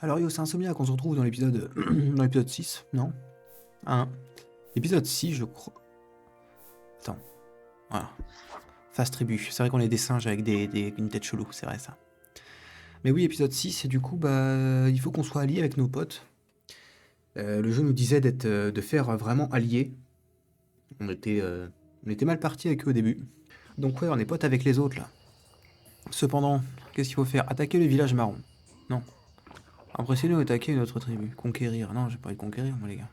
Alors yo, c'est Insomniac, on se retrouve dans l'épisode dans l'épisode 6, non 1. Épisode 6, je crois. Attends. Voilà. Face tribu. C'est vrai qu'on est des singes avec une tête chelou, c'est vrai ça. Mais oui, épisode 6, et du coup, bah, il faut qu'on soit alliés avec nos potes. Le jeu nous disait de faire vraiment alliés. On était mal partis avec eux au début. Donc ouais, on est potes avec les autres là. Cependant, qu'est-ce qu'il faut faire? Attaquer le village marron. Non. Impressionner ou attaquer une autre tribu. Conquérir. Non, j'ai pas envie de conquérir, moi les gars.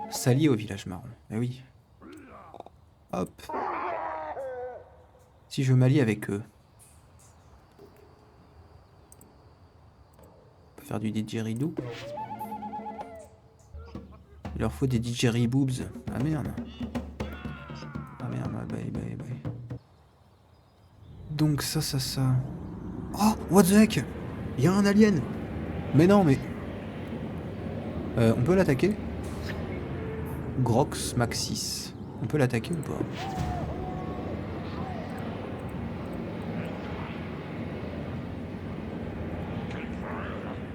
S'allier au village marron. Eh oui. Hop. Si je m'allie avec eux. On peut faire du didgeridoo. Il leur faut des didgeriboobs. Ah merde. Ah merde, bye bye bye. Donc ça. Oh, what the heck? Il y a un alien. Mais non, mais... on peut l'attaquer? Grox Maxis. On peut l'attaquer ou pas?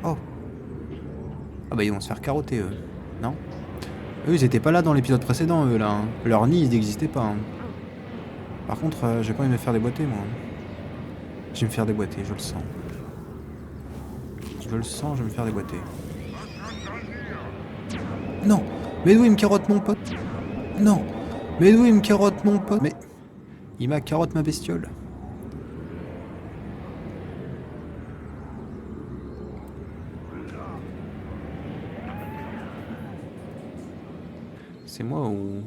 Oh. Ah bah ils vont se faire carotter eux. Non? Eux ils étaient pas là dans l'épisode précédent eux là. Hein. Leur nid ils n'existaient pas. Hein. Par contre j'ai pas envie de me faire déboîter moi. Je vais me faire déboîter, je le sens. Je le sens, je vais me faire déboîter. Non! Mais d'où il me carotte mon pote? Non! Mais d'où il me carotte mon pote? Mais... Il m'a carotte ma bestiole. C'est moi ou...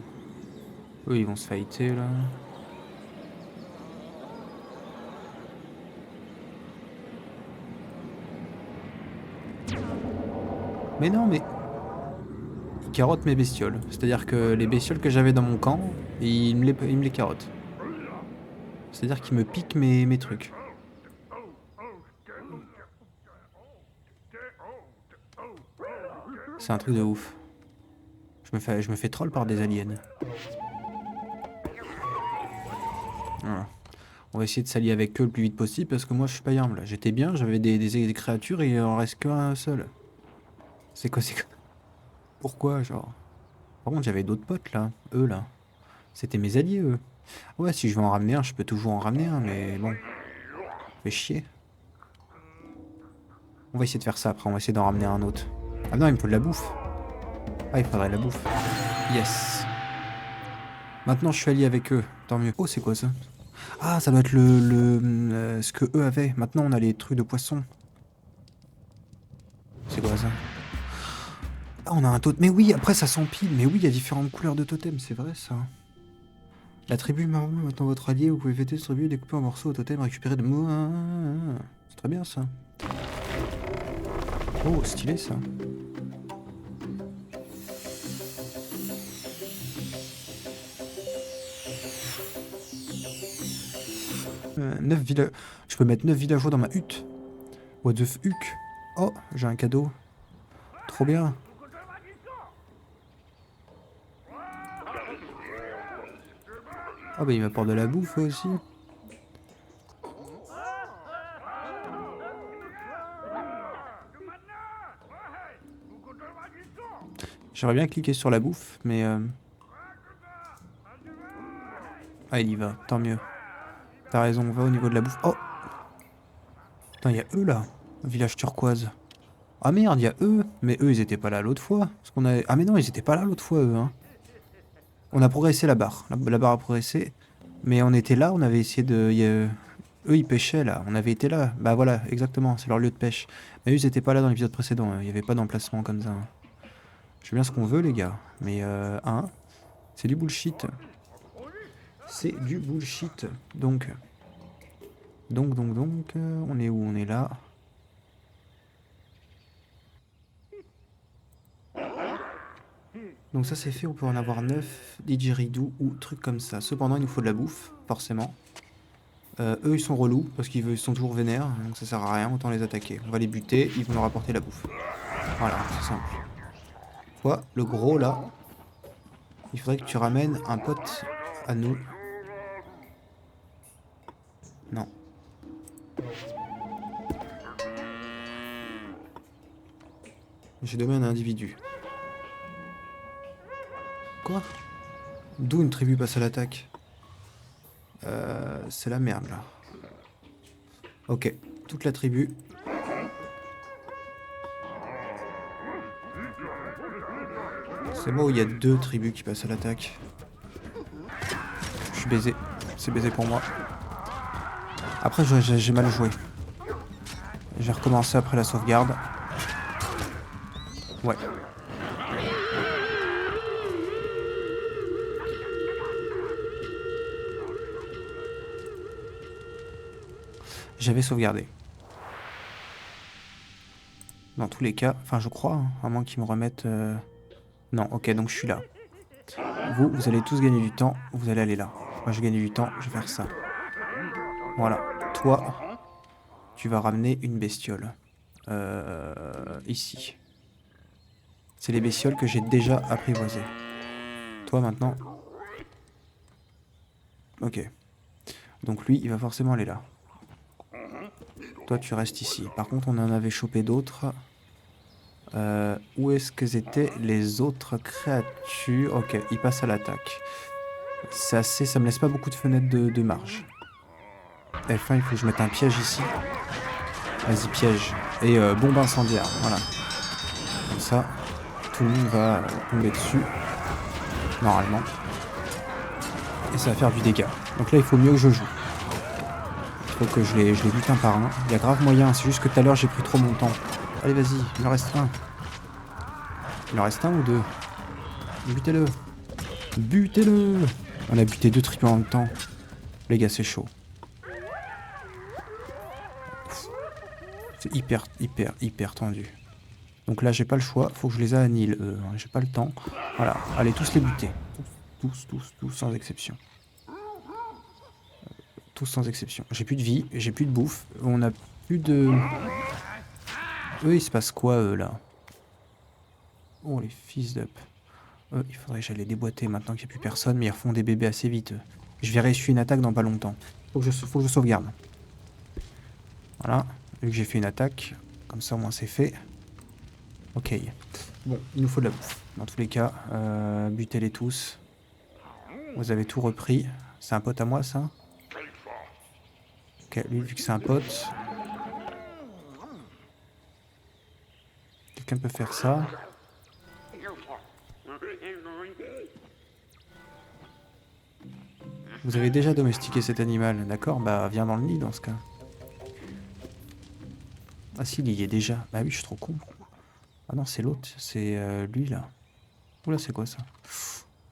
Eux ils vont se fighter là. Mais non mais... Il carotte mes bestioles. C'est-à-dire que les bestioles que j'avais dans mon camp, il me les carotte. C'est-à-dire qu'il me pique mes trucs. C'est un truc de ouf. Je me fais troll par des aliens. Voilà. On va essayer de s'allier avec eux le plus vite possible parce que moi je suis pas humble. J'étais bien, j'avais des créatures et il en reste qu'un seul. C'est quoi? Pourquoi genre? Par contre j'avais d'autres potes là, eux là. C'était mes alliés eux. Ouais, si je veux en ramener un, je peux toujours en ramener un, mais bon. Fait chier. On va essayer de faire ça après, on va essayer d'en ramener un autre. Ah non, il me faut de la bouffe. Ah, il faudrait de la bouffe. Yes. Maintenant, je suis allié avec eux. Tant mieux. Oh, c'est quoi ça? Ah, ça doit être ce que eux avaient. Maintenant, on a les trucs de poisson. C'est quoi ça? Ah, on a un totem. Mais oui, après, ça s'empile. Mais oui, il y a différentes couleurs de totem. C'est vrai, ça. La tribu marron est maintenant votre allié. Vous pouvez fêter cette tribu, découper en morceaux au totem, récupérer de... C'est très bien, ça. Oh, stylé, ça. 9 villages. Je peux mettre 9 villageois dans ma hutte. What the fuck? Oh, j'ai un cadeau. Trop bien. Ah bah il m'apporte de la bouffe aussi. J'aimerais bien cliquer sur la bouffe, mais... Ah, il y va, tant mieux. T'as raison, on va au niveau de la bouffe. Oh! Putain, il y a eux là. Village turquoise. Ah merde, il y a eux. Mais eux, ils étaient pas là l'autre fois. Parce qu'on a... Ah mais non, ils étaient pas là l'autre fois, eux. Hein. On a progressé la barre. La barre a progressé. Mais on était là, on avait essayé de... Eux, ils pêchaient là. On avait été là. Bah voilà, exactement, c'est leur lieu de pêche. Mais eux, ils étaient pas là dans l'épisode précédent. Hein. Il y avait pas d'emplacement comme ça. Hein. Je sais bien ce qu'on veut, les gars. Mais, hein, c'est du bullshit. C'est du bullshit. Donc, on est où? On est là. Donc ça c'est fait, on peut en avoir 9, didgeridoo ou trucs comme ça. Cependant, il nous faut de la bouffe, forcément. Eux, ils sont relous, parce qu'ils sont toujours vénères, donc ça sert à rien, autant les attaquer. On va les buter, ils vont nous rapporter la bouffe. Voilà, c'est simple. Toi, le gros là, il faudrait que tu ramènes un pote à nous. Non. J'ai nommé un individu. Quoi? D'où une tribu passe à l'attaque? C'est la merde là. Ok, toute la tribu. C'est moi où il y a 2 tribus qui passent à l'attaque. Je suis baisé. C'est baisé pour moi. Après, j'ai mal joué. J'ai recommencé après la sauvegarde. Ouais. J'avais sauvegardé. Dans tous les cas, enfin je crois, hein, à moins qu'ils me remettent... Non, ok, donc je suis là. Vous allez tous gagner du temps, vous allez aller là. Moi je gagne du temps, je vais faire ça. Voilà. Toi, tu vas ramener une bestiole. Ici. C'est les bestioles que j'ai déjà apprivoisées. Toi maintenant... Ok. Donc lui, il va forcément aller là. Toi, tu restes ici. Par contre, on en avait chopé d'autres. Où est-ce que étaient les autres créatures? Ok, ils passent à l'attaque. C'est assez... Ça me laisse pas beaucoup de fenêtres de marge. F1, il faut que je mette un piège ici. Vas-y, piège. Et bombe incendiaire, voilà. Comme ça, tout le monde va tomber dessus. Normalement. Et ça va faire du dégât. Donc là, il faut mieux que je joue. Il faut que je les bute un par un. Il y a grave moyen, c'est juste que tout à l'heure, j'ai pris trop mon temps. Allez, vas-y, il en reste un. Il en reste un ou 2? Butez-le. Butez-le. On a buté 2 tribus en même temps. Les gars, c'est chaud. C'est hyper tendu. Donc là, j'ai pas le choix. Faut que je les annihile, eux. J'ai pas le temps. Voilà. Allez, tous les buter. Tous, sans exception. Tous sans exception. J'ai plus de vie, j'ai plus de bouffe. On a plus de... Eux, il se passe quoi, eux, là? Oh, les fils d'up. Il faudrait que j'aille les déboîter maintenant qu'il n'y a plus personne, mais ils refont des bébés assez vite. Je vais réussir une attaque dans pas longtemps. Faut que je sauvegarde. Voilà. Vu que j'ai fait une attaque, comme ça au moins c'est fait. Ok. Bon, il nous faut de la bouffe. Dans tous les cas, butez-les tous. Vous avez tout repris. C'est un pote à moi, ça? Ok, lui, vu que c'est un pote... Quelqu'un peut faire ça. Vous avez déjà domestiqué cet animal, d'accord? Bah, viens dans le nid, dans ce cas. Ah si, il y est déjà. Bah oui, je suis trop con. Ah non, c'est l'autre. C'est lui, là. Oula, c'est quoi, ça?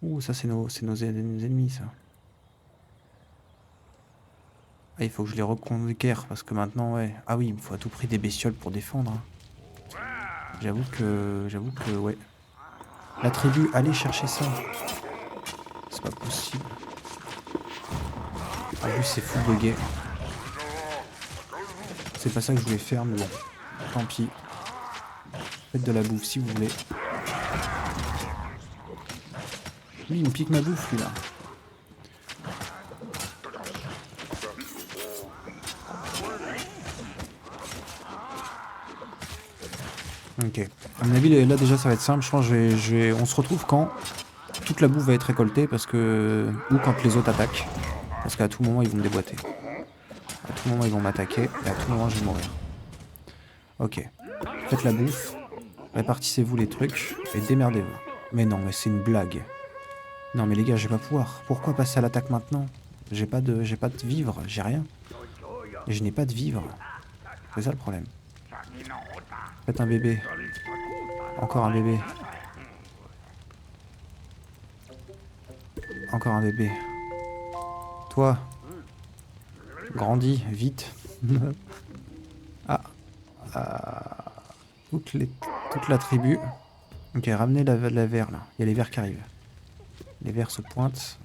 Ouh, ça, c'est nos ennemis, ça. Ah, il faut que je les reconquière, parce que maintenant, ouais... Ah oui, il me faut à tout prix des bestioles pour défendre. Hein. J'avoue que, ouais. La tribu, allez chercher ça. C'est pas possible. En plus, c'est full bugué. C'est pas ça que je voulais faire, mais bon. Tant pis. Faites de la bouffe si vous voulez. Lui, il me pique ma bouffe, lui, là. Ok. À mon avis, là, déjà, ça va être simple. Je pense que on se retrouve quand toute la bouffe va être récoltée, parce que... Ou quand les autres attaquent. Parce qu'à tout moment, ils vont me déboîter. À tout moment, ils vont m'attaquer. Et à tout moment, je vais mourir. Ok. Faites la bouffe. Répartissez-vous les trucs. Et démerdez-vous. Mais non, mais c'est une blague. Non, mais les gars, je vais pas pouvoir. Pourquoi passer à l'attaque maintenant? J'ai pas de vivre. J'ai rien. Et je n'ai pas de vivre. C'est ça le problème. Faites un bébé. Encore un bébé. Encore un bébé. Toi. Grandis, vite. Ah. Toute la tribu. Ok, ramenez la vers là. Il y a les vers qui arrivent. Les vers se pointent.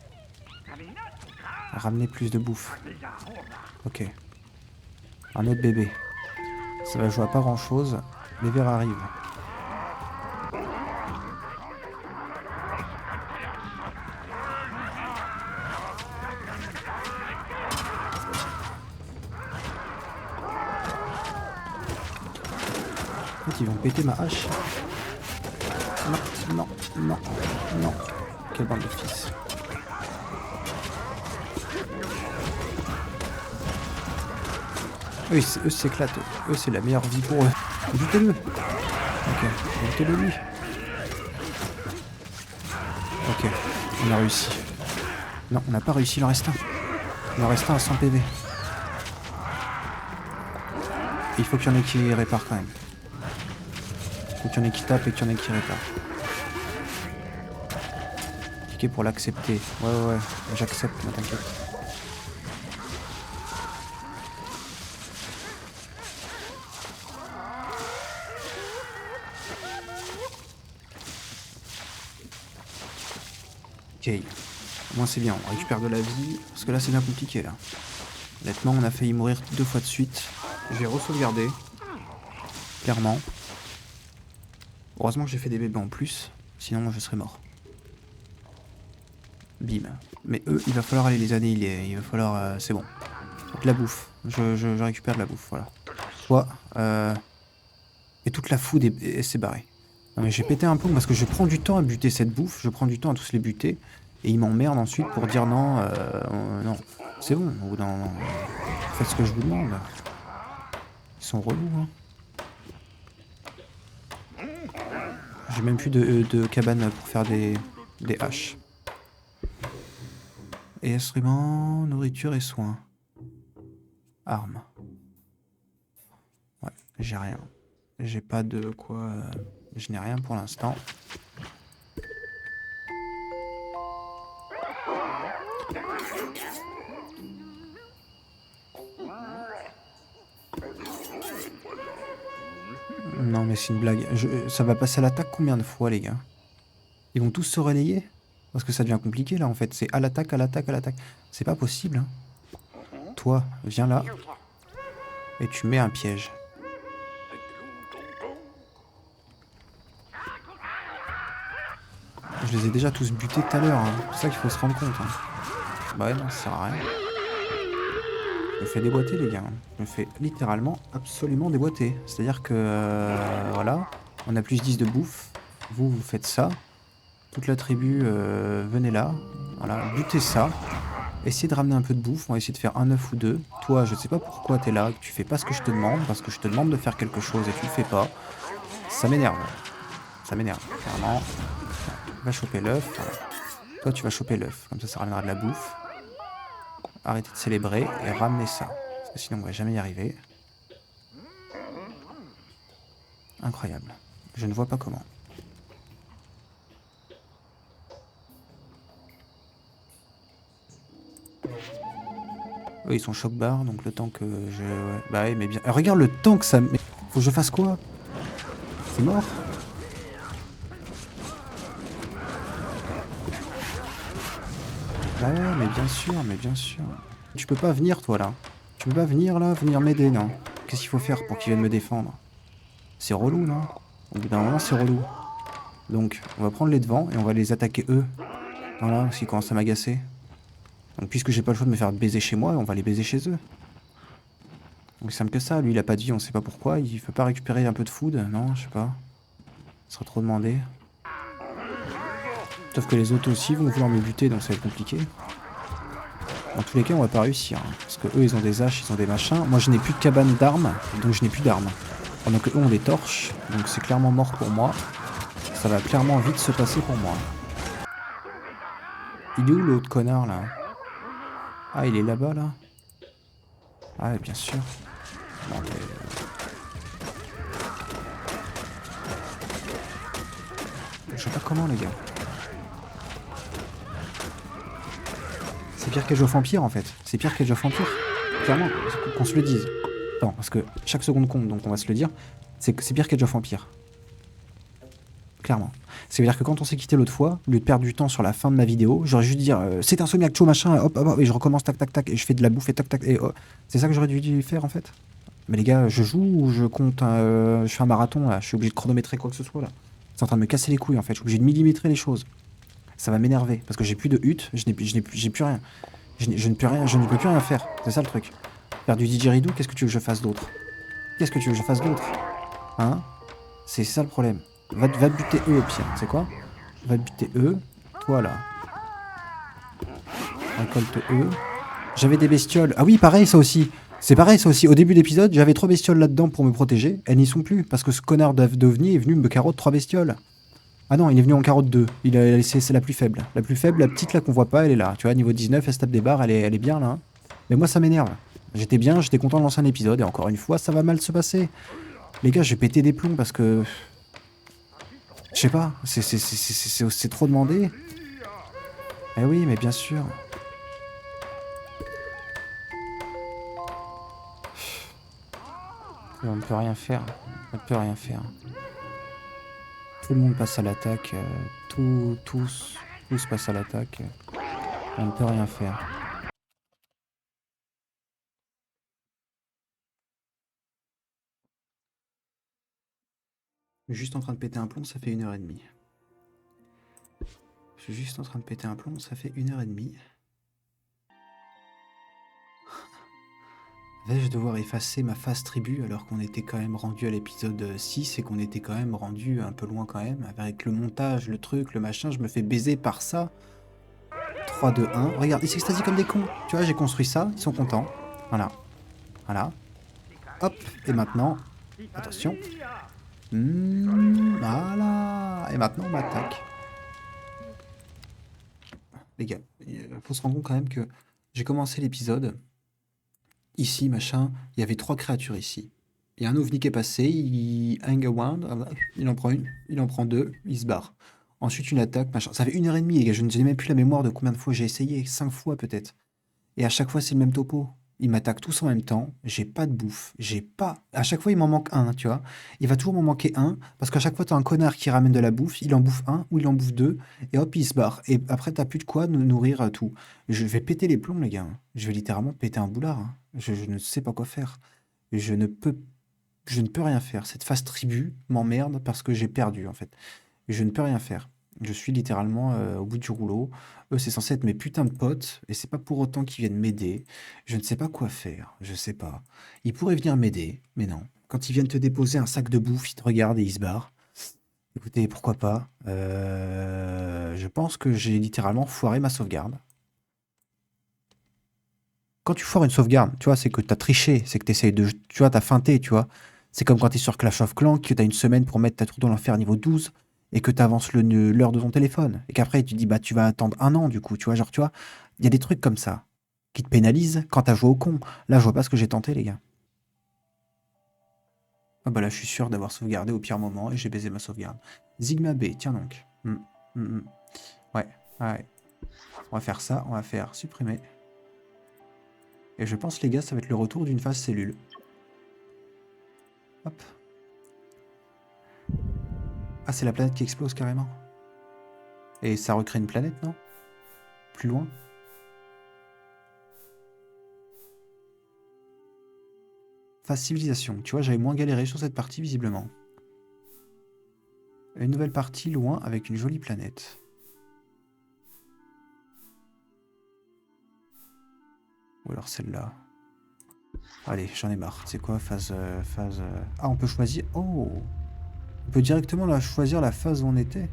Ramenez plus de bouffe. Ok. Un autre bébé. Ça va jouer à pas grand chose. Les vers arrivent. En fait, ils vont péter ma hache. non, non, non. Quelle bande de fils. Eux s'éclatent. Eux, c'est la meilleure vie pour eux. Butez-le. Ok, butez-le lui. Ok, on a réussi. Non, on n'a pas réussi, il en reste un. Il en reste un à 100 PV. Il faut qu'il y en ait qui réparent quand même. Il faut qu'il y en ait qui tapent et qu'il y en ait qui réparent. Cliquez pour l'accepter. Ouais, j'accepte, ne t'inquiète. Ok. Au moins c'est bien, on récupère de la vie. Parce que là c'est bien compliqué là. Honnêtement, on a failli mourir 2 fois de suite. Je vais re-sauvegarder. Clairement. Heureusement que j'ai fait des bébés en plus. Sinon je serais mort. Bim. Mais eux, il va falloir aller les annihiler. Il va falloir... c'est bon. Donc la bouffe. Je récupère de la bouffe, voilà. Toi, et toute la food s'est barrée. Non mais j'ai pété un plomb parce que je prends du temps à buter cette bouffe. Je prends du temps à tous les buter. Et ils m'emmerdent ensuite pour dire non, non. C'est bon, au bout d'un moment. Faites ce que je vous demande. Ils sont relous, hein. J'ai même plus de cabane pour faire des haches. Et instruments, nourriture et soins. Armes. Ouais, j'ai rien. J'ai pas de quoi... je n'ai rien pour l'instant. Non mais c'est une blague. Ça va passer à l'attaque combien de fois les gars? Ils vont tous se relayer? Parce que ça devient compliqué là en fait. C'est à l'attaque, à l'attaque, à l'attaque. C'est pas possible. Hein. Toi, viens là. Et tu mets un piège. Je les ai déjà tous butés tout à l'heure. Hein. C'est ça qu'il faut se rendre compte. Hein. Bah ouais, non, ça sert à rien. Je me fais déboîter les gars. Je me fais littéralement absolument déboîter. C'est-à-dire que voilà, on a plus 10 de bouffe. Vous faites ça. Toute la tribu, venez là. Voilà, butez ça. Essayez de ramener un peu de bouffe. On va essayer de faire un œuf ou deux. Toi, je sais pas pourquoi t'es là, que tu fais pas ce que je te demande, parce que je te demande de faire quelque chose et tu le fais pas. Ça m'énerve. Ça m'énerve, clairement. Va choper l'œuf. Voilà. Toi, tu vas choper l'œuf. Comme ça ramènera de la bouffe. Arrêtez de célébrer et ramenez ça. Parce que sinon, on va jamais y arriver. Incroyable. Je ne vois pas comment. Eux, ils sont choc-barre, donc le temps que je... Ouais. Bah oui, mais bien... regarde le temps que ça... Mais faut que je fasse quoi? C'est mort? Bah ouais, mais bien sûr, mais bien sûr. Tu peux pas venir, toi, là. Tu peux pas venir, là, venir m'aider, non? Qu'est-ce qu'il faut faire pour qu'ils viennent me défendre? C'est relou, non? Au bout d'un moment, c'est relou. Donc, on va prendre les devants et on va les attaquer, eux. Voilà, parce qu'ils commencent à m'agacer. Donc, puisque j'ai pas le choix de me faire baiser chez moi, on va les baiser chez eux. Donc, simple que ça. Lui, il a pas de vie, on sait pas pourquoi. Il peut pas récupérer un peu de food? Non, je sais pas. Ce serait trop demandé. Sauf que les autres aussi vont vouloir me buter, donc ça va être compliqué. Dans tous les cas, on va pas réussir. Hein, parce que eux, ils ont des haches, ils ont des machins. Moi, je n'ai plus de cabane d'armes, donc je n'ai plus d'armes. Pendant que eux ont des torches, donc c'est clairement mort pour moi. Ça va clairement vite se passer pour moi. Il est où l'autre connard, là? Ah, il est là-bas, là? Ah, bien sûr. Non, mais... je sais pas comment, les gars. C'est pire qu'Age of Empires, en fait. C'est pire qu'Age of Empires. Clairement, qu'on se le dise. Non, parce que chaque seconde compte, donc on va se le dire. C'est pire qu'Age of Empires. Clairement. C'est-à-dire que quand on s'est quitté l'autre fois, au lieu de perdre du temps sur la fin de ma vidéo, j'aurais juste dire c'est un Insomniac Cho machin, hop, hop, hop, et je recommence tac tac tac, et je fais de la bouffe et tac tac, et oh. C'est ça que j'aurais dû faire en fait. Mais les gars, je joue ou je compte, je fais un marathon là, je suis obligé de chronométrer quoi que ce soit là. C'est en train de me casser les couilles en fait, je suis obligé de millimétrer les choses. Ça va m'énerver, parce que j'ai plus de hutte, j'ai plus rien. Je ne peux plus rien faire, c'est ça le truc. Faire du didgeridoo, qu'est-ce que tu veux que je fasse d'autre? Qu'est-ce que tu veux que je fasse d'autre? Hein? C'est ça le problème. Va buter eux au pire, tu sais quoi? Va buter eux. Toi là. Récolte eux. J'avais des bestioles. Ah oui, pareil ça aussi. C'est pareil ça aussi. Au début d'épisode, j'avais 3 bestioles là-dedans pour me protéger. Elles n'y sont plus. Parce que ce connard d'OVNI est venu me carotte 3 bestioles. Ah non, il est venu en carotte 2. Il a laissé, c'est la plus faible. La plus faible, la petite là qu'on voit pas, elle est là. Tu vois, niveau 19, elle se tape des barres, elle est bien là. Hein. Mais moi ça m'énerve. J'étais bien, j'étais content de lancer un épisode. Et encore une fois, ça va mal se passer. Les gars, j'ai pété des plombs parce que... Je sais pas, c'est trop demandé. Eh oui, mais bien sûr. On ne peut rien faire. On ne peut rien faire. Tout le monde passe à l'attaque. Tous passent à l'attaque. On ne peut rien faire. Je suis juste en train de péter un plomb, ça fait 1h30. Je suis juste en train de péter un plomb, ça fait 1h30. Vais-je devoir effacer ma phase tribu alors qu'on était quand même rendu à l'épisode 6 et qu'on était quand même rendu un peu loin quand même. Avec le montage, le truc, le machin, je me fais baiser par ça. 3, 2, 1. Regarde, ils s'extasient comme des cons. Tu vois, j'ai construit ça, ils sont contents. Voilà. Voilà. Hop, et maintenant... Attention. Voilà. Et maintenant, on m'attaque. Les gars, il faut se rendre compte quand même que j'ai commencé l'épisode... Ici, machin, il y avait 3 créatures ici. Il y a un ovni qui est passé, il hang around, il en prend une, il en prend 2, il se barre. Ensuite, une attaque, machin. Ça fait 1h30, les gars, je n'ai même plus la mémoire de combien de fois j'ai essayé, 5 fois peut-être. Et à chaque fois, c'est le même topo. Ils m'attaquent tous en même temps, j'ai pas de bouffe, j'ai pas... À chaque fois, il m'en manque un, tu vois. Il va toujours m'en manquer un, parce qu'à chaque fois, t'as un connard qui ramène de la bouffe, il en bouffe un, ou il en bouffe 2, et hop, il se barre. Et après, t'as plus de quoi nourrir tout. Je vais péter les plombs, les gars. Je vais littéralement péter un boulard. Hein. Je ne sais pas quoi faire. Je ne peux... Je ne peux rien faire. Cette phase tribu m'emmerde parce que j'ai perdu, en fait. Je ne peux rien faire. Je suis littéralement au bout du rouleau. Eux, c'est censé être mes putains de potes, et c'est pas pour autant qu'ils viennent m'aider. Je ne sais pas quoi faire, je sais pas. Ils pourraient venir m'aider, mais non. Quand ils viennent te déposer un sac de bouffe, ils te regardent et ils se barrent. Écoutez, pourquoi pas. Je pense que j'ai littéralement foiré ma sauvegarde. Quand tu foires une sauvegarde, tu vois, c'est que t'as triché, c'est que t'essayes de... Tu vois, t'as feinté, tu vois. C'est comme quand t'es sur Clash of Clans, que t'as une semaine pour mettre ta tour dans l'enfer niveau 12, et que t'avances l'heure de ton téléphone. Et qu'après, tu dis, bah, tu vas attendre 1 an, du coup, tu vois, genre, tu vois. Il y a des trucs comme ça, qui te pénalisent quand t'as joué au con. Là, je vois pas ce que j'ai tenté, les gars. Ah bah là, je suis sûr d'avoir sauvegardé au pire moment, et j'ai baisé ma sauvegarde. Sigma B, tiens donc. Ouais, ouais. On va faire ça, on va faire supprimer. Et je pense, les gars, ça va être le retour d'une phase cellule. Hop. Ah, c'est la planète qui explose carrément. Et ça recrée une planète, non? Plus loin? Phase civilisation. Tu vois, j'avais moins galéré sur cette partie, visiblement. Une nouvelle partie loin avec une jolie planète. Ou alors celle-là. Allez, j'en ai marre. C'est quoi, phase... Ah, on peut choisir... Oh! On peut directement choisir la phase où on était.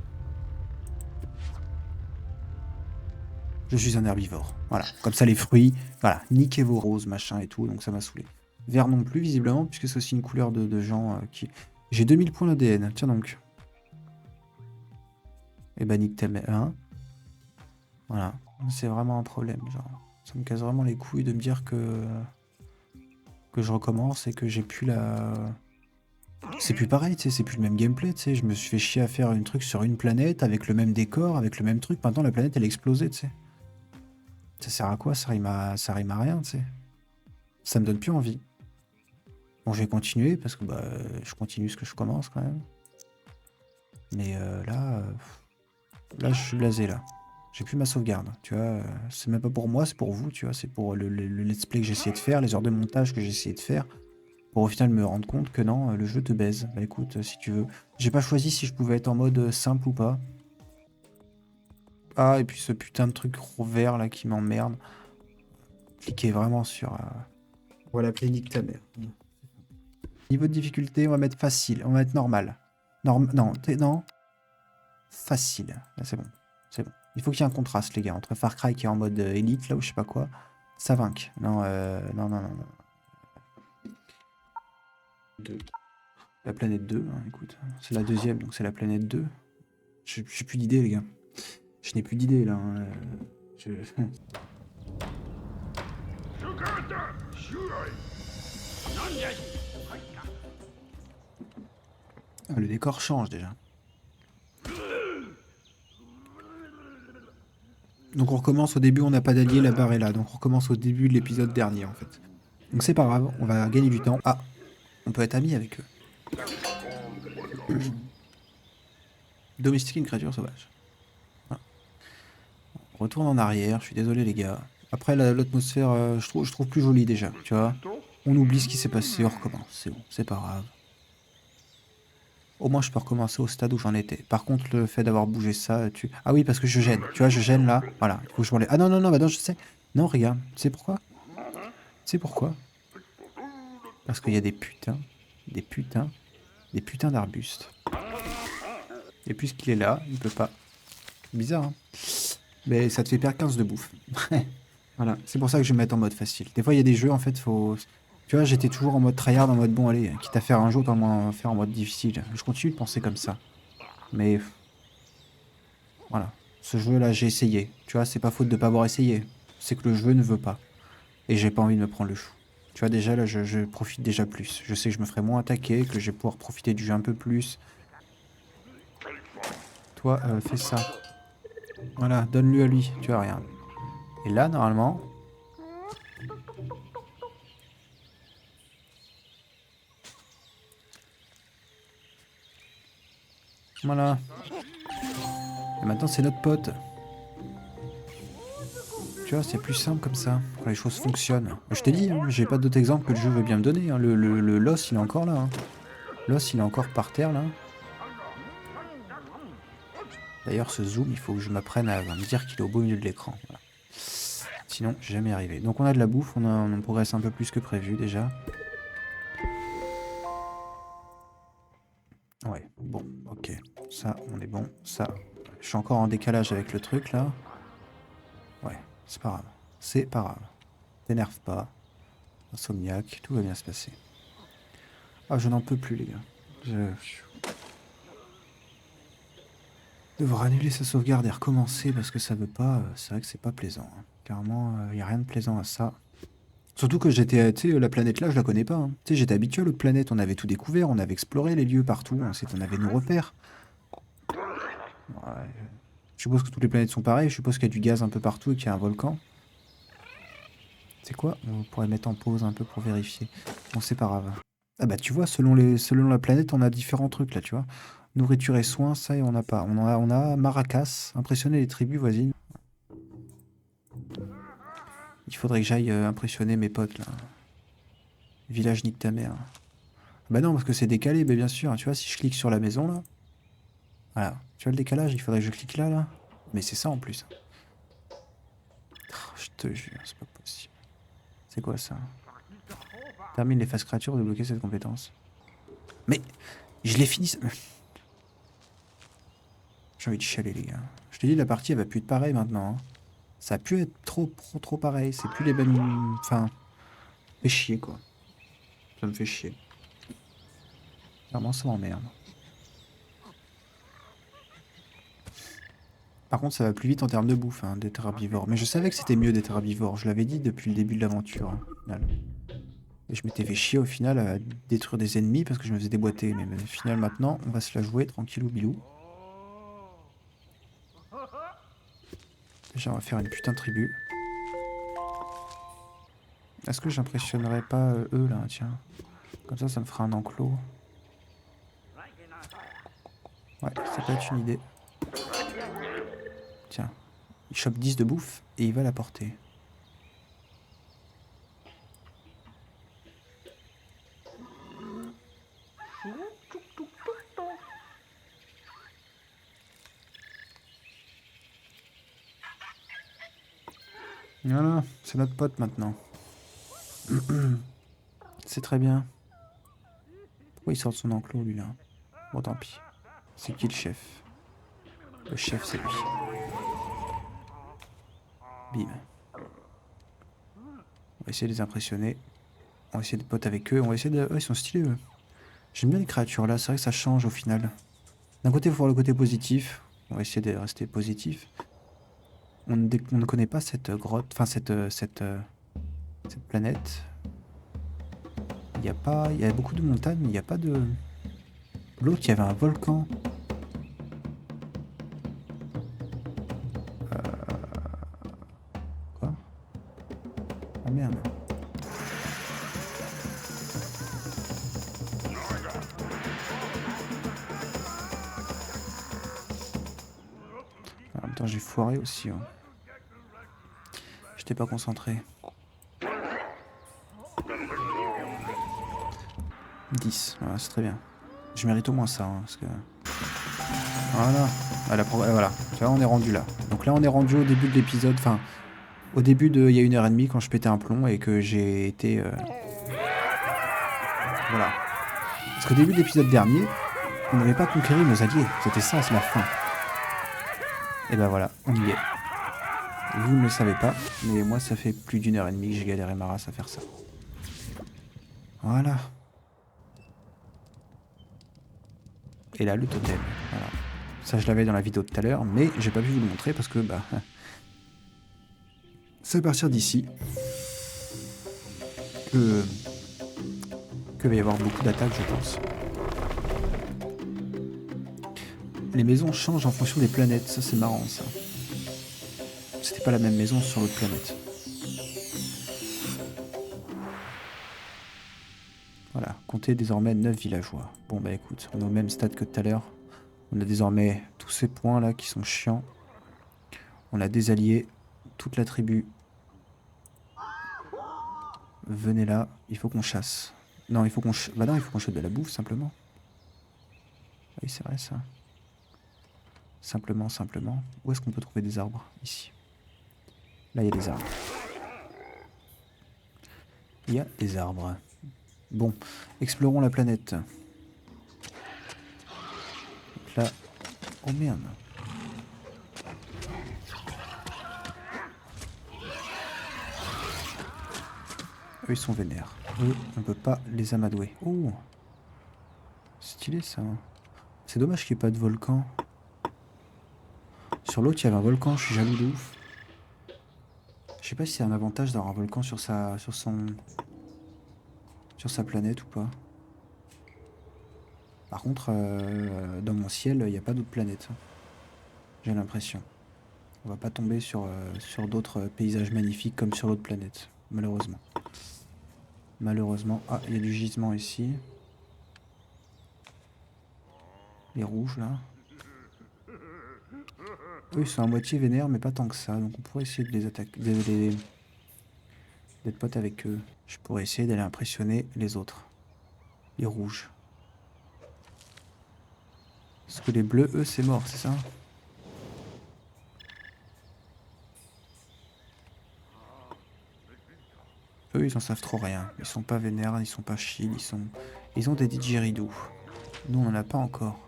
Je suis un herbivore. Voilà. Comme ça, les fruits... Voilà. Niquez vos roses, machin et tout. Donc ça m'a saoulé. Vert non plus, visiblement, puisque c'est aussi une couleur de gens qui... J'ai 2000 points d'ADN. Tiens donc. Et bah nique ta mère. Hein. Voilà. C'est vraiment un problème. Genre. Ça me casse vraiment les couilles de me dire que je recommence et que j'ai plus la... C'est plus pareil, tu sais, c'est plus le même gameplay, tu sais. Je me suis fait chier à faire un truc sur une planète avec le même décor, avec le même truc. Maintenant, la planète, elle a explosé, tu sais. Ça sert à quoi? Ça rime à rien, tu sais. Ça me donne plus envie. Bon, je vais continuer parce que bah, je continue ce que je commence quand même. Mais là, je suis blasé là. J'ai plus ma sauvegarde, tu vois. C'est même pas pour moi, c'est pour vous, tu vois. C'est pour le let's play que j'ai essayé de faire, les heures de montage que j'ai essayé de faire. Pour au final me rendre compte que non, le jeu te baise. Bah écoute, si tu veux. J'ai pas choisi si je pouvais être en mode simple ou pas. Ah, et puis ce putain de truc vert là qui m'emmerde. Cliquez vraiment sur... Voilà, clinique ta mère. Niveau de difficulté, on va mettre facile, on va mettre normal. Non, non. Facile. Là, c'est bon. C'est bon. Il faut qu'il y ait un contraste, les gars, entre Far Cry qui est en mode élite, là, ou je sais pas quoi. Ça vainque. Non, non, non, non, non. 2. La planète 2, hein, écoute. C'est la deuxième, donc c'est la planète 2. J'ai plus d'idées, les gars. Je n'ai plus d'idées, là. Hein. Ah, le décor change, déjà. Donc on recommence au début, on n'a pas d'allié, la barre est là. Donc on recommence au début de l'épisode dernier, en fait. Donc c'est pas grave, on va gagner du temps. Ah, on peut être amis avec eux. Domestiquer une créature sauvage. Voilà. On retourne en arrière, je suis désolé les gars. Après l'atmosphère, je trouve plus jolie déjà, tu vois. On oublie ce qui s'est passé, on recommence, c'est bon, c'est pas grave. Au moins je peux recommencer au stade où j'en étais. Par contre le fait d'avoir bougé ça, Ah oui parce que je gêne, tu vois je gêne là, voilà, il faut que je m'enlève. Ah non non non, bah non je sais. Non regarde, tu sais pourquoi? Tu sais pourquoi? Parce qu'il y a des putains d'arbustes. Et puisqu'il est là, il peut pas. Bizarre, hein. Mais ça te fait perdre 15 de bouffe. Voilà, c'est pour ça que je vais me mettre en mode facile. Des fois, il y a des jeux, en fait, faut... Tu vois, j'étais toujours en mode tryhard, en mode bon, allez, quitte à faire un jeu, autant moins faire en mode difficile. Je continue de penser comme ça. Mais... Voilà. Ce jeu-là, j'ai essayé. Tu vois, c'est pas faute de pas avoir essayé. C'est que le jeu ne veut pas. Et j'ai pas envie de me prendre le chou. Tu vois, déjà, là, je profite déjà plus. Je sais que je me ferai moins attaquer, que je vais pouvoir profiter du jeu un peu plus. Toi, fais ça. Voilà, donne-lui à lui. Tu vois, rien. Et là, normalement... Voilà. Et maintenant, c'est notre pote. Tu vois, c'est plus simple comme ça, quand les choses fonctionnent. Je t'ai dit, hein, j'ai pas d'autres exemples que le jeu veut bien me donner. Hein. Le l'os, il est encore là. Hein. L'os, il est encore par terre, là. D'ailleurs, ce zoom, il faut que je m'apprenne à me dire qu'il est au beau milieu de l'écran. Voilà. Sinon, je vais jamais y arriver. Donc on a de la bouffe, on progresse un peu plus que prévu, déjà. Ouais, bon, ok. Ça, on est bon. Ça, je suis encore en décalage avec le truc, là. Ouais, c'est pas grave. C'est pas grave. T'énerve pas. Insomniaque, tout va bien se passer. Ah, je n'en peux plus, les gars. Devoir annuler sa sauvegarde et recommencer parce que ça veut pas, c'est vrai que c'est pas plaisant. Hein. Carrément, il n'y a rien de plaisant à ça. Surtout que j'étais, tu sais, la planète là, je la connais pas. Hein. Tu sais, j'étais habitué à l'autre planète, on avait tout découvert, on avait exploré les lieux partout, hein, on avait nos repères. Ouais, je suppose que toutes les planètes sont pareilles, je suppose qu'il y a du gaz un peu partout et qu'il y a un volcan. C'est quoi? On pourrait mettre en pause un peu pour vérifier. Bon, c'est pas grave. Ah bah tu vois, selon la planète, on a différents trucs là, tu vois. Nourriture et soins, ça et on n'a pas. On a Maracas, impressionner les tribus voisines. Il faudrait que j'aille impressionner mes potes là. Village nique ta mère. Bah non, parce que c'est décalé, mais bien sûr. Hein, tu vois, si je clique sur la maison là. Voilà. Tu vois le décalage, il faudrait que je clique là, là. Mais c'est ça en plus. Oh, je te jure, c'est pas possible. C'est quoi ça? Termine les phases créatures de bloquer cette compétence. Mais je l'ai fini. J'ai envie de chialer, les gars. Je te dis, la partie, elle va plus être pareille maintenant. Hein. Ça a pu être trop pareil. C'est plus les mêmes. Enfin, fait chier, quoi. Ça me fait chier. Vraiment, ça m'emmerde. Par contre, ça va plus vite en termes de bouffe, hein, d'être herbivore. Mais je savais que c'était mieux d'être herbivore. Je l'avais dit depuis le début de l'aventure. Hein, au final. Et je m'étais fait chier au final à détruire des ennemis parce que je me faisais déboîter. Mais au final, maintenant, on va se la jouer tranquillou bilou. Déjà, on va faire une putain de tribu. Est-ce que j'impressionnerais pas eux là, tiens. Comme ça me fera un enclos. Ouais, ça peut être une idée. Tiens, il chope 10 de bouffe et il va la porter. Voilà, c'est notre pote maintenant. C'est très bien. Pourquoi il sort de son enclos lui là? Bon tant pis. C'est qui le chef? Le chef, c'est lui. Bim. On va essayer de les impressionner. On va essayer de potes avec eux. On va essayer de... Ouais, ils sont stylés, eux. J'aime bien les créatures là. C'est vrai que ça change au final. D'un côté, il faut voir le côté positif. On va essayer de rester positif. On ne connaît pas cette grotte, enfin cette planète. Il y a beaucoup de montagnes, mais il n'y a pas de... L'autre, il y avait un volcan. Quoi? Oh merde. En même temps, j'ai foiré aussi. Hein. J'étais pas concentré. 10, voilà, c'est très bien. Je mérite au moins ça, hein, parce que... Voilà. Voilà. Tu vois, on est rendu là. Donc là, on est rendu au début de l'épisode, enfin... Au début de... Il y a 1h30 quand je pétais un plomb et que j'ai été... Voilà. Parce qu'au début de l'épisode dernier, on n'avait pas conquéri nos alliés. C'était ça, c'est la fin. Et ben voilà, on y est. Vous ne le savez pas, mais moi ça fait plus d'1h30 que j'ai galéré ma race à faire ça. Voilà. Et là, le totem. Voilà. Ça, je l'avais dans la vidéo de tout à l'heure, mais j'ai pas pu vous le montrer parce que, bah... C'est à partir d'ici que va y avoir beaucoup d'attaques, je pense. Les maisons changent en fonction des planètes, ça c'est marrant, ça. C'était pas la même maison sur l'autre planète. Voilà, comptez désormais 9 villageois. Bon bah écoute, on est au même stade que tout à l'heure. On a désormais tous ces points là qui sont chiants. On a des alliés, toute la tribu. Venez là, il faut qu'on chasse. Non, il faut qu'on bah non, il faut qu'on chope de la bouffe simplement. Oui, c'est vrai ça. Simplement. Où est-ce qu'on peut trouver des arbres? Ici. Là, il y a des arbres. Il y a des arbres. Bon, explorons la planète. Donc là... Oh merde. Eux, ils sont vénères. Eux, on peut pas les amadouer. Oh, stylé ça. C'est dommage qu'il n'y ait pas de volcan. Sur l'autre, il y avait un volcan, je suis jaloux de ouf. Je sais pas si c'est un avantage d'avoir un volcan sur sa planète ou pas. Par contre, dans mon ciel, il n'y a pas d'autres planètes. J'ai l'impression. On va pas tomber sur d'autres paysages magnifiques comme sur l'autre planète, malheureusement. Malheureusement. Ah, il y a du gisement ici. Les rouges, là. Eux, ils sont à moitié vénères, mais pas tant que ça. Donc on pourrait essayer de les attaquer, d'être potes avec eux. Je pourrais essayer d'aller impressionner les autres. Les rouges. Parce que les bleus, eux, c'est mort, c'est ça? Eux, ils en savent trop rien. Ils sont pas vénères, ils sont pas chill, ils ont des didgeridoo. Nous, on en a pas encore.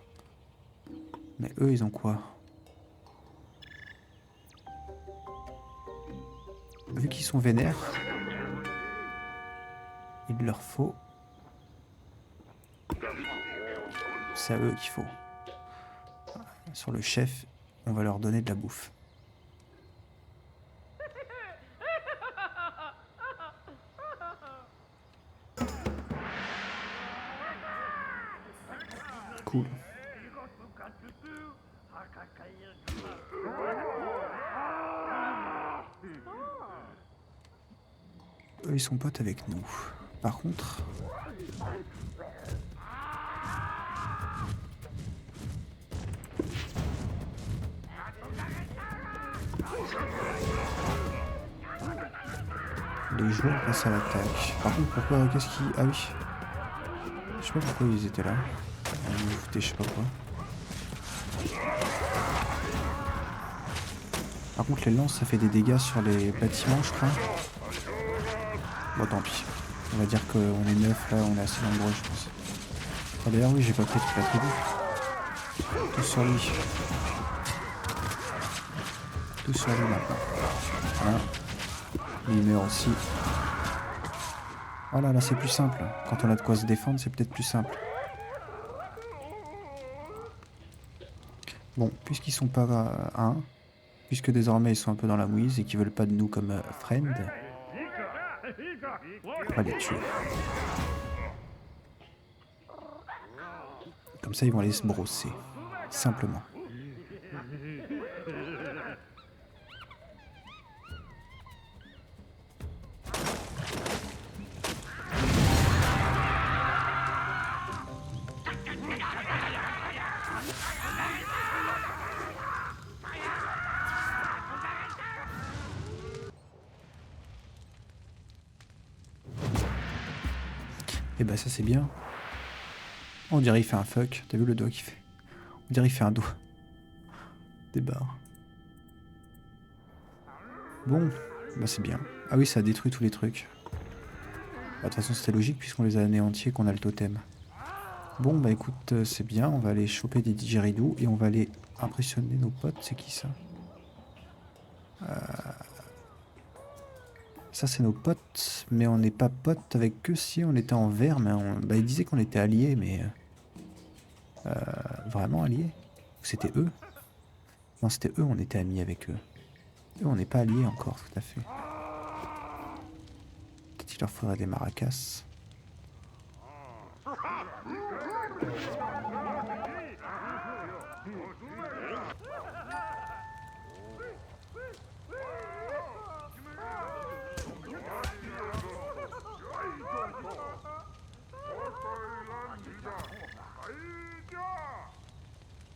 Mais eux, ils ont quoi? Vu qu'ils sont vénères, il leur faut... C'est à eux qu'il faut. Sur le chef, on va leur donner de la bouffe. Cool. Eux, ils sont potes avec nous. Par contre... Les joueurs passent à l'attaque. Par contre, pourquoi... Qu'est-ce qui... Ah oui. Je sais pas pourquoi ils étaient là. Ils me foutaient je sais pas quoi. Par contre, les lances, ça fait des dégâts sur les bâtiments, je crois. Bon, tant pis. On va dire qu'on est 9, là, on est assez nombreux, je pense. Ah, d'ailleurs, oui, j'ai pas pris toute la tribu. Tous sur lui. Tous sur lui maintenant. Voilà. Lui il meurt aussi. Voilà, là c'est plus simple. Quand on a de quoi se défendre, c'est peut-être plus simple. Bon, puisqu'ils sont pas puisque désormais ils sont un peu dans la mouise et qu'ils veulent pas de nous comme friend, on va les tuer. Comme ça ils vont aller se brosser. Simplement. Et bah ça c'est bien. On dirait il fait un fuck. T'as vu le doigt qu'il fait? On dirait il fait un doigt. Des barres. Bon, bah c'est bien. Ah oui, ça a détruit tous les trucs. Bah, de toute façon c'était logique puisqu'on les a anéantis et qu'on a le totem. Bon bah écoute, c'est bien. On va aller choper des didgeridoo et on va aller impressionner nos potes. C'est qui ça? Ça c'est nos potes, mais on n'est pas potes avec eux. Si on était en vert, mais bah, ils disaient qu'on était alliés, mais vraiment alliés? Ou c'était eux? Non, c'était eux, on était amis avec eux. Eux, on n'est pas alliés encore, tout à fait. Peut-être qu'il leur faudrait des maracas.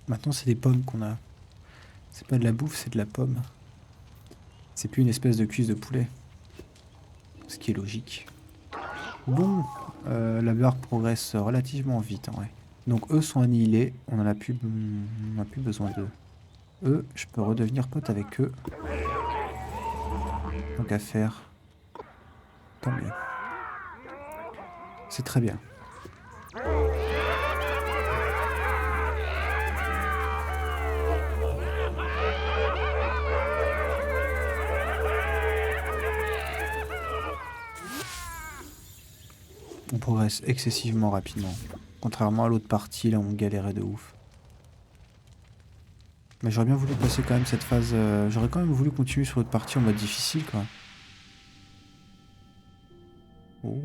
Maintenant, c'est des pommes qu'on a. C'est pas de la bouffe, c'est de la pomme. C'est plus une espèce de cuisse de poulet. Ce qui est logique. Bon, la barre progresse relativement vite, en vrai. Donc eux sont annihilés, on n'a plus besoin d'eux. Eux, je peux redevenir pote avec eux. Donc à faire. Tant mieux. C'est très bien. On progresse excessivement rapidement. Contrairement à l'autre partie, là où on galérait de ouf. Mais j'aurais bien voulu passer quand même cette phase... J'aurais quand même voulu continuer sur l'autre partie en mode difficile, quoi. Oh.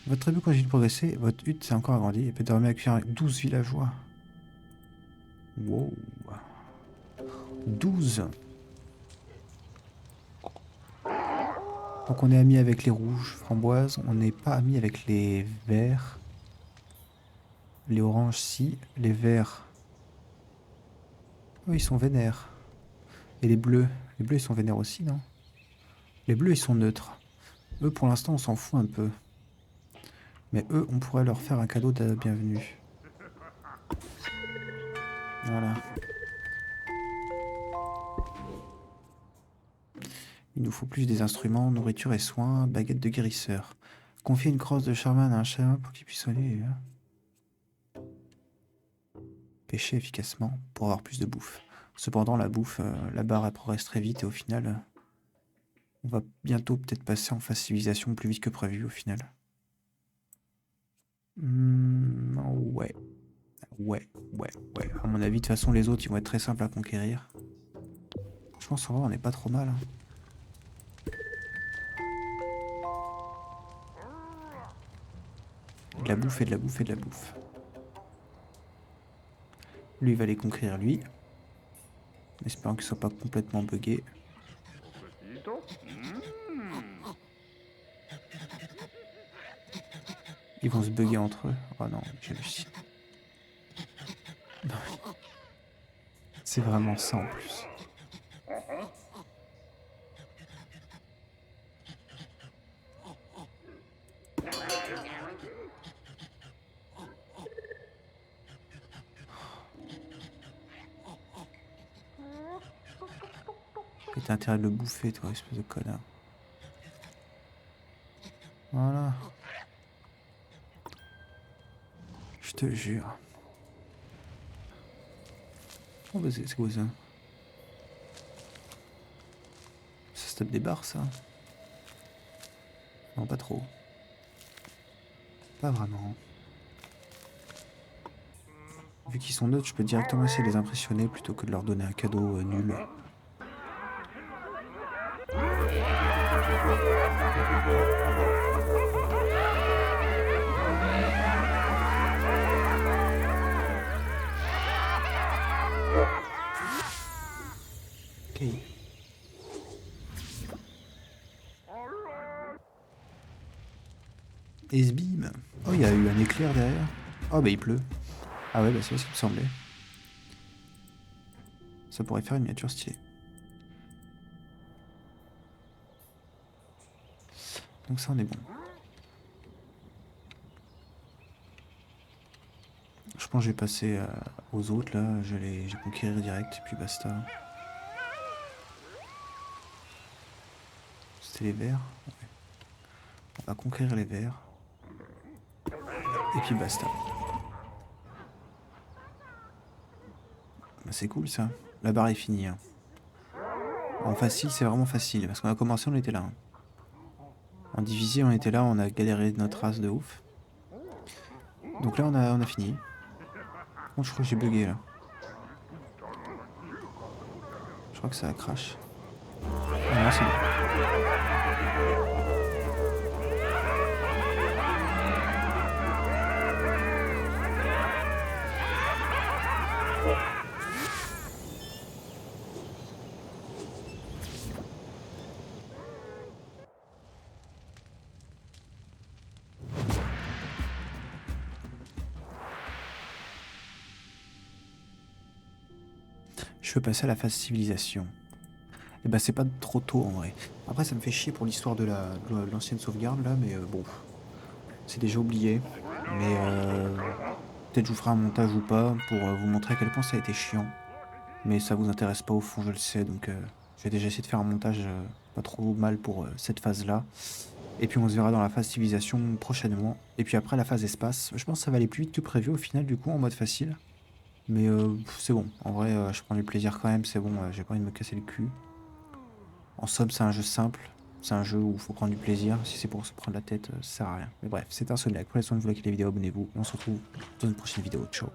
Votre tribu continue de progresser, votre hutte s'est encore agrandie et peut désormais accueillir 12 villageois. Wow. 12. Donc on est amis avec les rouges framboises, on n'est pas amis avec les verts. Les oranges si, les verts... Oh, ils sont vénères. Et les bleus ils sont vénères aussi, non? Les bleus ils sont neutres. Eux pour l'instant on s'en fout un peu. Mais eux on pourrait leur faire un cadeau de bienvenue. Voilà. Il nous faut plus des instruments, nourriture et soins, baguette de guérisseur. Confier une crosse de chaman à un chaman pour qu'il puisse soigner. Pêcher efficacement pour avoir plus de bouffe. Cependant, la bouffe, la barre elle progresse très vite et au final, on va bientôt peut-être passer en phase civilisation plus vite que prévu au final. Ouais. Ouais. À mon avis, de toute façon, les autres, ils vont être très simples à conquérir. Je pense en vrai, on n'est pas trop mal. Hein. De la bouffe et de la bouffe et de la bouffe. Lui, il va les conquérir, lui. En espérant qu'il soit pas complètement buggé. Ils vont se bugger entre eux. Oh non, j'hallucine. C'est vraiment ça en plus. Et t'as intérêt de le bouffer, toi, espèce de connard. Voilà. Je te jure. Oh bah c'est quoi ça? Ça se tape des barres, ça? Non, pas trop. Pas vraiment. Vu qu'ils sont neutres, je peux directement essayer de les impressionner plutôt que de leur donner un cadeau nul. Ok. Esbim. Oh, il y a eu un éclair derrière. Oh, bah il pleut. Ah ouais, bah c'est ce qui me semblait. Ça pourrait faire une miniature stylée. Donc ça, on est bon. Je pense que je vais passer aux autres, là. Je vais conquérir direct, et puis basta. C'était les verts. Ouais. On va conquérir les verts. Et puis basta. Bah, c'est cool, ça. La barre est finie, hein. En facile, c'est vraiment facile, parce qu'on a commencé, on était là. Hein. En divisé, on était là, on a galéré notre race de ouf. Donc là, on a fini. Bon, je crois que j'ai bugué, là. Je crois que ça crash. Ah non, c'est bon. Je veux passer à la phase civilisation. Et bah c'est pas trop tôt en vrai. Après ça me fait chier pour l'histoire de l'ancienne sauvegarde là, mais bon, c'est déjà oublié. Mais peut-être je vous ferai un montage ou pas pour vous montrer à quel point ça a été chiant. Mais ça vous intéresse pas au fond, je le sais, donc je vais déjà essayer de faire un montage pas trop mal pour cette phase là. Et puis on se verra dans la phase civilisation prochainement. Et puis après la phase espace, je pense que ça va aller plus vite que prévu au final du coup en mode facile. Mais c'est bon, en vrai je prends du plaisir quand même, c'est bon, j'ai pas envie de me casser le cul. En somme c'est un jeu simple, c'est un jeu où il faut prendre du plaisir, si c'est pour se prendre la tête ça sert à rien. Mais bref, c'est un seul like, prenez soin de vous, likez les vidéos, abonnez-vous, on se retrouve dans une prochaine vidéo, ciao.